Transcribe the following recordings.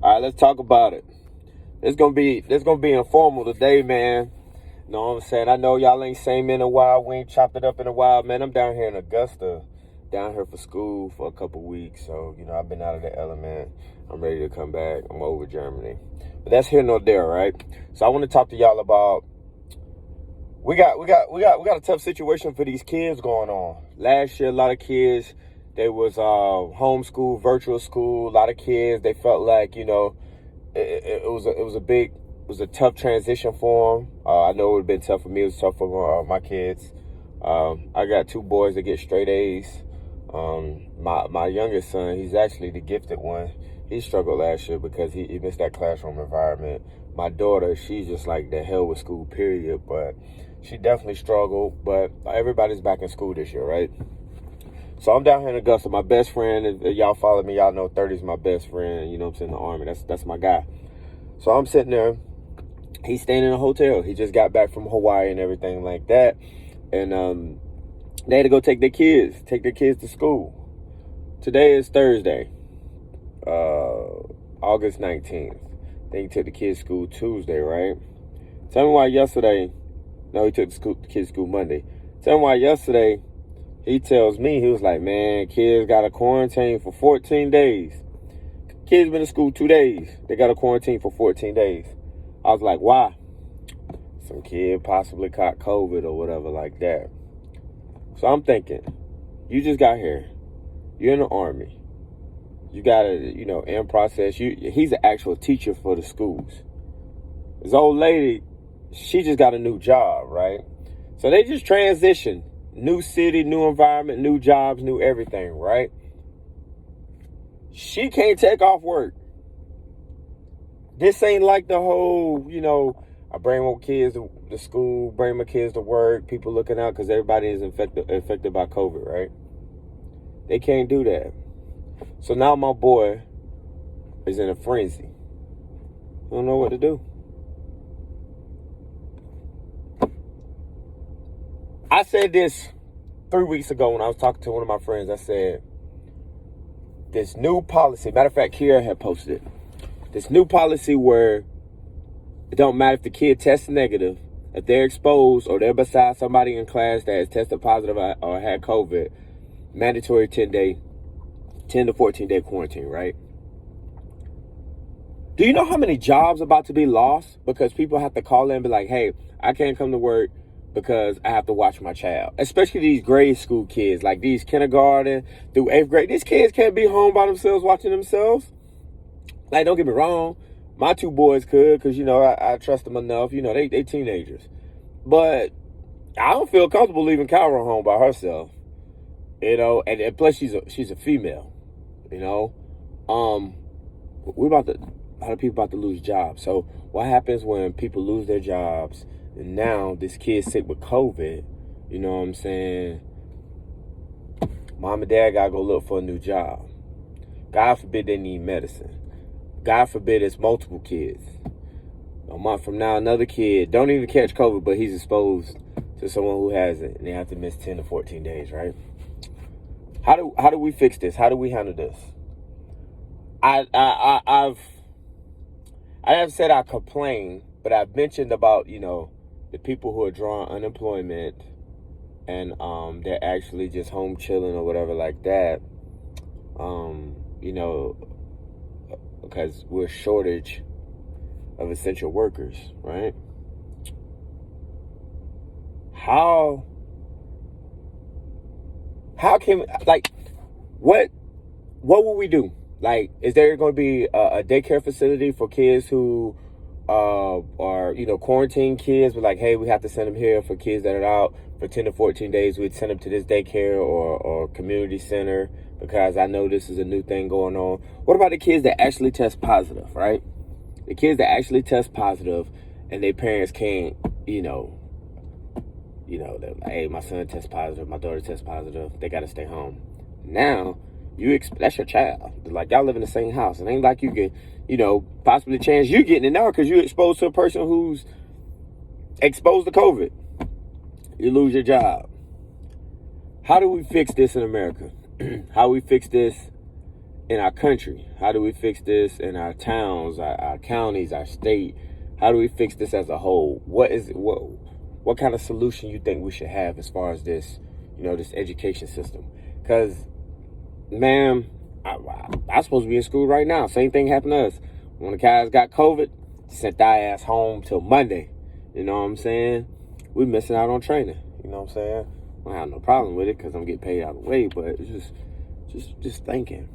All right, let's talk about it. It's gonna be informal today, man. You know what I'm saying? I know y'all ain't seen me in a while. We ain't chopped it up in a while, man. I'm down here in Augusta, down here for school for a couple weeks. So, I've been out of the element. I'm ready to come back. I'm over Germany. But that's here nor there, right? So I want to talk to y'all about we got a tough situation for these kids going on. Last year, a lot of kids, they was homeschool, virtual school. A lot of kids, they felt like, it was a tough transition for them. I know it would have been tough for me. It was tough for my kids. I got two boys that get straight A's. My youngest son, he's actually the gifted one. He struggled last year because he missed that classroom environment. My daughter, she's just like the hell with school, period. But she definitely struggled. But everybody's back in school this year, right? So I'm down here in Augusta. My best friend, if y'all follow me, y'all know 30's my best friend. You know what I'm saying? In the Army. That's my guy. So I'm sitting there. He's staying in a hotel. He just got back from Hawaii and everything like that. And they had to go take their kids to school. Today is Thursday, August 19th. Then he took the kids to school Tuesday, right? Tell me why yesterday, no, he took the kids to school Monday. Tell me why yesterday he tells me, he was like, man, kids got a quarantine for 14 days. Kids been in school 2 days. They got a quarantine for 14 days. I was like, why? Some kid possibly caught COVID or whatever like that. So I'm thinking, you just got here. You're in the Army. You got to, in process. He's an actual teacher for the schools. This old lady, she just got a new job, right? So they just transitioned. New city, new environment, new jobs, new everything, right? She can't take off work. This ain't like the whole, I bring my kids to school, bring my kids to work, people looking out because everybody is infected by COVID, right? They can't do that. So now my boy is in a frenzy. I don't know what to do. I said this 3 weeks ago when I was talking to one of my friends. I said, this new policy, matter of fact, Kira had posted it. This new policy where it don't matter if the kid tests negative, if they're exposed or they're beside somebody in class that has tested positive or had COVID, mandatory 10 to 14 day quarantine, right? Do you know how many jobs about to be lost because people have to call in and be like, hey, I can't come to work because I have to watch my child. Especially these grade school kids, like these kindergarten through 8th grade. These kids can't be home by themselves watching themselves. Like, don't get me wrong. My two boys could because, I trust them enough. They teenagers. But I don't feel comfortable leaving Kyra home by herself. And plus she's a female. We're a lot of people about to lose jobs. So what happens when people lose their jobs and now this kid's sick with COVID? You know what I'm saying? Mom and dad gotta go look for a new job. God forbid they need medicine. God forbid it's multiple kids. A month from now, another kid don't even catch COVID, but he's exposed to someone who has it, and they have to miss 10 to 14 days, right? How do we fix this? How do we handle this? I haven't said I complain, but I've mentioned about, the people who are drawing unemployment and they're actually just home chilling or whatever like that. Because we're a shortage of essential workers, right? How can, like, what will we do? Like, is there going to be a daycare facility for kids who are, quarantine kids? We're like, hey, we have to send them here. For kids that are out for 10 to 14 days, we'd send them to this daycare or community center because I know this is a new thing going on. What about the kids that actually test positive, right? The kids that actually test positive and their parents can't, they're like, hey, my son tests positive, my daughter tests positive, they got to stay home. Now, that's your child. Like, y'all live in the same house. It ain't like you get, possibly chance you getting it now because you're exposed to a person who's exposed to COVID. You lose your job. How do we fix this in America? How we fix this in our country? How do we fix this in our towns, our counties, our state? How do we fix this as a whole? What kind of solution you think we should have as far as this, this education system? Because, man, I'm supposed to be in school right now. Same thing happened to us. When the guys got COVID, sent our ass home till Monday. You know what I'm saying? We missing out on training. You know what I'm saying? I don't have no problem with it because I'm getting paid out of the way, but it's just thinking,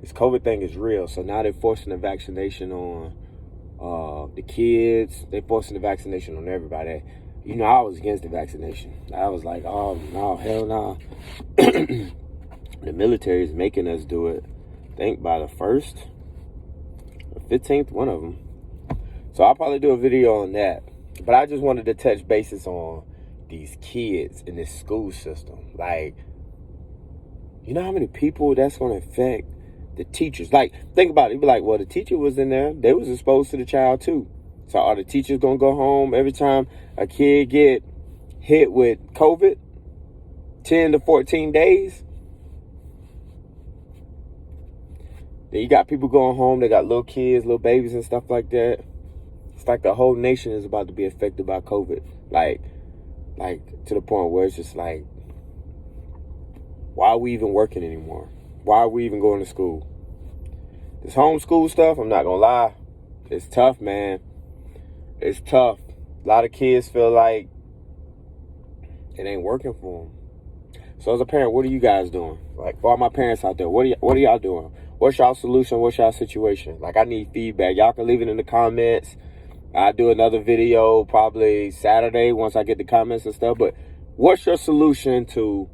this COVID thing is real. So now they're forcing the vaccination on the kids. They're forcing the vaccination on everybody. I was against the vaccination. I was like, oh, no, hell no. The military is making us do it, I think, by the 1st or 15th, one of them. So I'll probably do a video on that. But I just wanted to touch bases on these kids in this school system. Like, you know how many people that's going to affect? The teachers. Like, think about it. You'd be like, well, the teacher was in there. They was exposed to the child too. So are the teachers going to go home every time a kid get hit with COVID? 10 to 14 days? Then you got people going home. They got little kids, little babies and stuff like that. It's like the whole nation is about to be affected by COVID. Like to the point where it's just like, why are we even working anymore? Why are we even going to school? This homeschool stuff, I'm not going to lie, it's tough, man. It's tough. A lot of kids feel like it ain't working for them. So as a parent, what are you guys doing? Like, for all my parents out there, what are y'all doing? What's y'all solution? What's y'all situation? Like, I need feedback. Y'all can leave it in the comments. I'll do another video probably Saturday once I get the comments and stuff. But what's your solution to,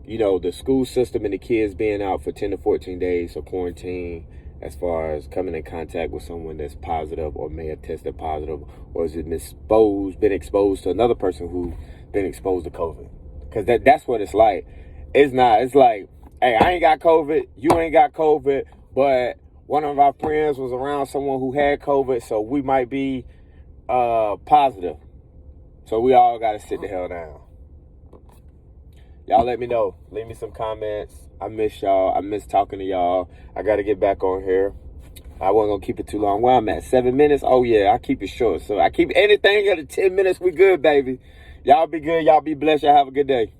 the school system and the kids being out for 10 to 14 days of quarantine, as far as coming in contact with someone that's positive or may have tested positive, or has been exposed to another person who's been exposed to COVID? Because that's what it's like. It's like, hey, I ain't got COVID, you ain't got COVID, but one of our friends was around someone who had COVID, so we might be positive. So we all got to sit the hell down. Y'all let me know. Leave me some comments. I miss y'all. I miss talking to y'all. I got to get back on here. I wasn't going to keep it too long. Where I'm at, 7 minutes? Oh, yeah, I keep it short. So I keep anything under 10 minutes. We good, baby. Y'all be good. Y'all be blessed. Y'all have a good day.